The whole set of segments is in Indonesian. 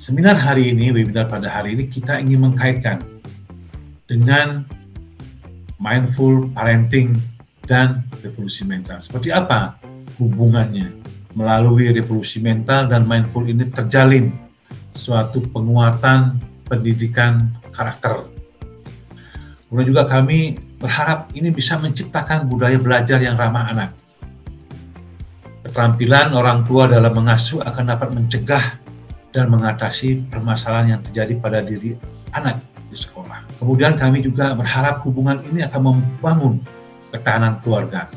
Seminar hari ini, webinar pada hari ini kita ingin mengkaitkan dengan mindful parenting dan revolusi mental. Seperti apa hubungannya? Melalui revolusi mental dan mindful ini terjalin suatu penguatan pendidikan karakter. Kemudian juga kami berharap ini bisa menciptakan budaya belajar yang ramah anak. Keterampilan orang tua dalam mengasuh akan dapat mencegah dan mengatasi permasalahan yang terjadi pada diri anak di sekolah. Kemudian kami juga berharap hubungan ini akan membangun ketahanan keluarga.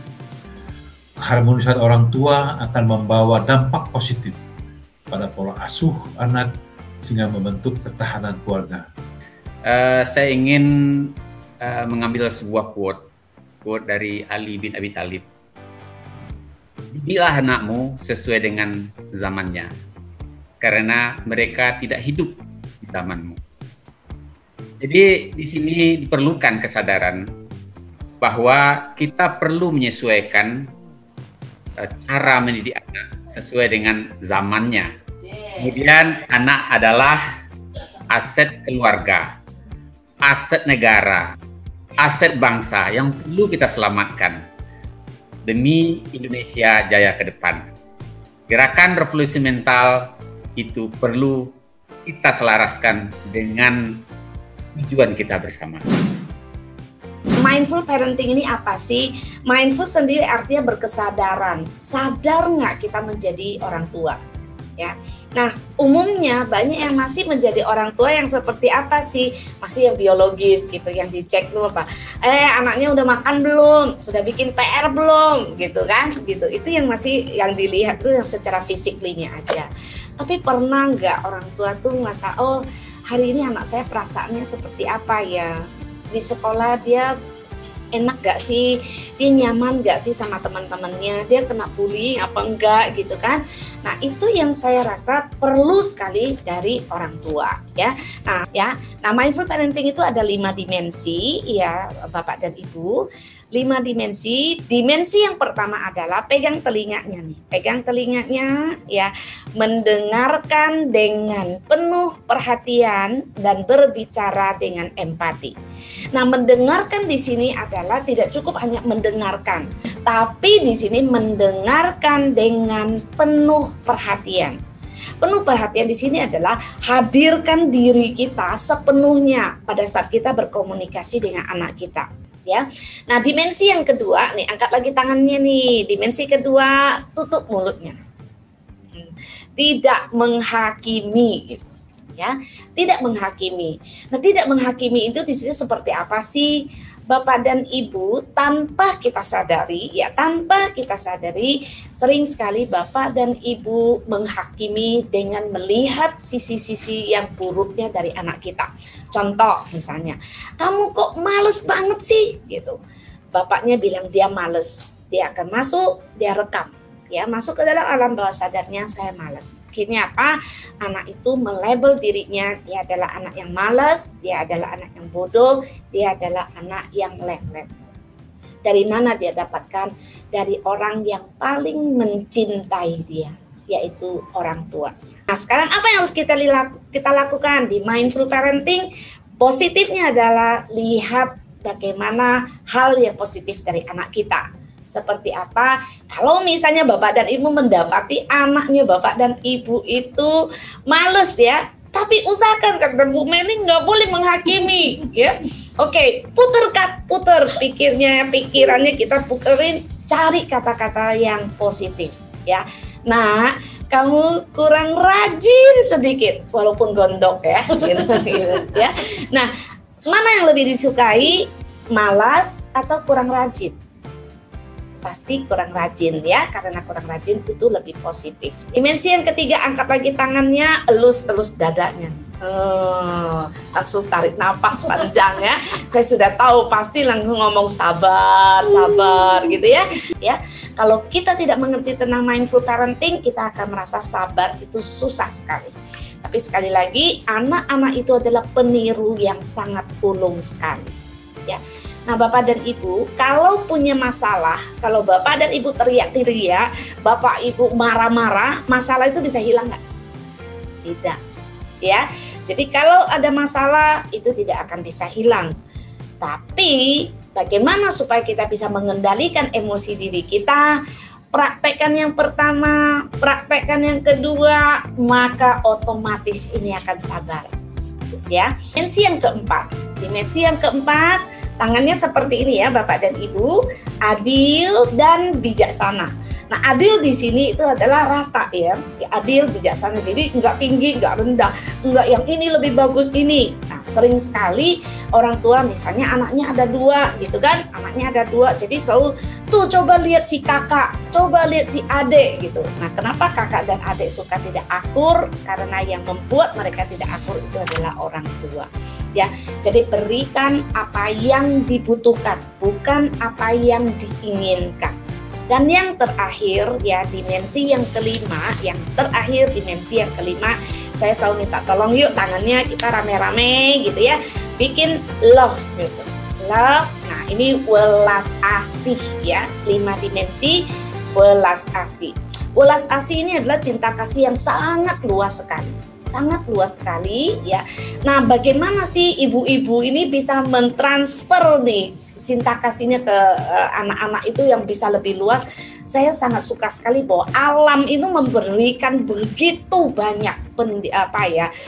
Keharmonisan orang tua akan membawa dampak positif pada pola asuh anak sehingga membentuk ketahanan keluarga. Saya ingin mengambil sebuah quote dari Ali bin Abi Thalib. Didiklah anakmu sesuai dengan zamannya, karena mereka tidak hidup di zamanmu. Jadi di sini diperlukan kesadaran bahwa kita perlu menyesuaikan cara mendidik anak sesuai dengan zamannya. Kemudian anak adalah aset keluarga, aset negara, aset bangsa yang perlu kita selamatkan demi Indonesia jaya ke depan. Gerakan revolusi mental itu perlu kita selaraskan dengan tujuan kita bersama. Mindful parenting ini apa sih? Mindful sendiri artinya berkesadaran. Sadar nggak kita menjadi orang tua? Ya. Nah, umumnya banyak yang masih menjadi orang tua yang seperti apa sih? Masih yang biologis gitu, yang dicek dulu apa? Anaknya udah makan belum? Sudah bikin PR belum? Gitu kan? Gitu. Itu yang masih yang dilihat tuh secara fisiklinya aja. Tapi pernah nggak orang tua tuh merasa, oh hari ini anak saya perasaannya seperti apa ya? Di sekolah dia enak gak sih? Dia nyaman gak sih sama teman-temannya? Dia kena bullying apa enggak gitu kan? Nah itu yang saya rasa perlu sekali dari orang tua ya. Nah mindful parenting itu ada 5 dimensi ya Bapak dan Ibu. 5 dimensi. Dimensi yang pertama adalah pegang telinganya nih. Pegang telinganya ya, mendengarkan dengan penuh perhatian dan berbicara dengan empati. Nah, mendengarkan di sini adalah tidak cukup hanya mendengarkan, tapi di sini mendengarkan dengan penuh perhatian. Penuh perhatian di sini adalah hadirkan diri kita sepenuhnya pada saat kita berkomunikasi dengan anak kita. Ya, nah dimensi yang kedua nih, angkat lagi tangannya nih. Dimensi kedua, tutup mulutnya, tidak menghakimi, gitu. Ya, tidak menghakimi. Nah, tidak menghakimi itu di sini seperti apa sih, Bapak dan Ibu? Tanpa kita sadari, sering sekali Bapak dan Ibu menghakimi dengan melihat sisi-sisi yang buruknya dari anak kita. Contoh misalnya, kamu kok males banget sih, gitu. Bapaknya bilang dia males, dia akan masuk, dia rekam. Ya, masuk ke dalam alam bawah sadarnya, saya malas. Akhirnya apa? Anak itu melabel dirinya, dia adalah anak yang malas, dia adalah anak yang bodoh, dia adalah anak yang lem-lem. Dari mana dia dapatkan? Dari orang yang paling mencintai dia, yaitu orang tua. Nah, sekarang apa yang harus kita lakukan di mindful parenting? Positifnya adalah lihat bagaimana hal yang positif dari anak kita. Seperti apa? Kalau misalnya Bapak dan Ibu mendapati anaknya Bapak dan Ibu itu males ya, tapi usahakan, kata Bu Meli, nggak boleh menghakimi ya. Oke, puter pikirannya kita puterin, cari kata-kata yang positif ya. Nah, kamu kurang rajin sedikit, walaupun gondok ya, gitu, ya. Nah, mana yang lebih disukai, malas atau kurang rajin? Pasti kurang rajin ya, karena kurang rajin itu lebih positif. Dimensi yang ketiga, angkat lagi tangannya, elus dadanya. Langsung tarik napas panjang ya. Saya sudah tahu pasti langsung ngomong sabar gitu ya. Ya, kalau kita tidak mengerti tentang mindful parenting, kita akan merasa sabar itu susah sekali. Tapi sekali lagi, anak-anak itu adalah peniru yang sangat ulung sekali. Ya. Nah, Bapak dan Ibu, kalau punya masalah, kalau Bapak dan Ibu teriak-teriak, Bapak Ibu marah-marah, masalah itu bisa hilang nggak? Tidak. ya. Jadi kalau ada masalah itu tidak akan bisa hilang. Tapi bagaimana supaya kita bisa mengendalikan emosi diri kita? Praktekkan yang pertama, praktekkan yang kedua, maka otomatis ini akan sabar. Ya, dimensi yang keempat, tangannya seperti ini ya Bapak dan Ibu, adil dan bijaksana. Nah, adil di sini itu adalah rata ya, adil bijaksana. Jadi enggak tinggi, enggak rendah, enggak yang ini lebih bagus ini. Nah, sering sekali orang tua misalnya anaknya ada 2 gitu kan, anaknya ada 2, jadi selalu tuh coba lihat si kakak, coba lihat si adik gitu. Nah, kenapa kakak dan adik suka tidak akur? Karena yang membuat mereka tidak akur itu adalah orang tua. Ya, jadi berikan apa yang dibutuhkan, bukan apa yang diinginkan. Dan yang terakhir ya, dimensi yang kelima, dimensi yang kelima, saya selalu minta tolong yuk tangannya kita rame-rame gitu ya, bikin love gitu. Love, nah ini welas asih ya, 5 dimensi welas asih. Welas asih ini adalah cinta kasih yang sangat luas sekali ya. Nah, bagaimana sih ibu-ibu ini bisa mentransfer nih cinta kasihnya ke anak-anak itu yang bisa lebih luas? Saya sangat suka sekali bahwa alam itu memberikan begitu banyak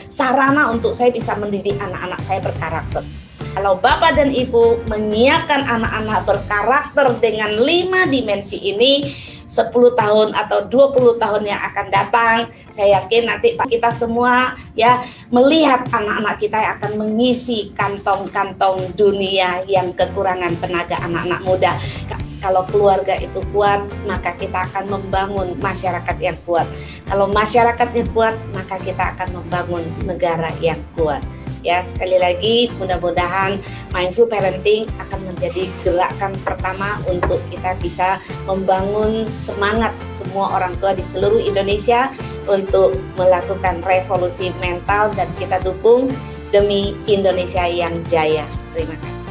sarana untuk saya bisa mendidik anak-anak saya berkarakter. Kalau Bapak dan Ibu menyiapkan anak-anak berkarakter dengan 5 dimensi ini, 10 tahun atau 20 tahun yang akan datang, saya yakin nanti kita semua ya melihat anak-anak kita yang akan mengisi kantong-kantong dunia yang kekurangan tenaga anak-anak muda. Kalau keluarga itu kuat, maka kita akan membangun masyarakat yang kuat. Kalau masyarakatnya kuat, maka kita akan membangun negara yang kuat. Ya, sekali lagi mudah-mudahan mindful parenting akan menjadi gerakan pertama untuk kita bisa membangun semangat semua orang tua di seluruh Indonesia untuk melakukan revolusi mental, dan kita dukung demi Indonesia yang jaya. Terima kasih.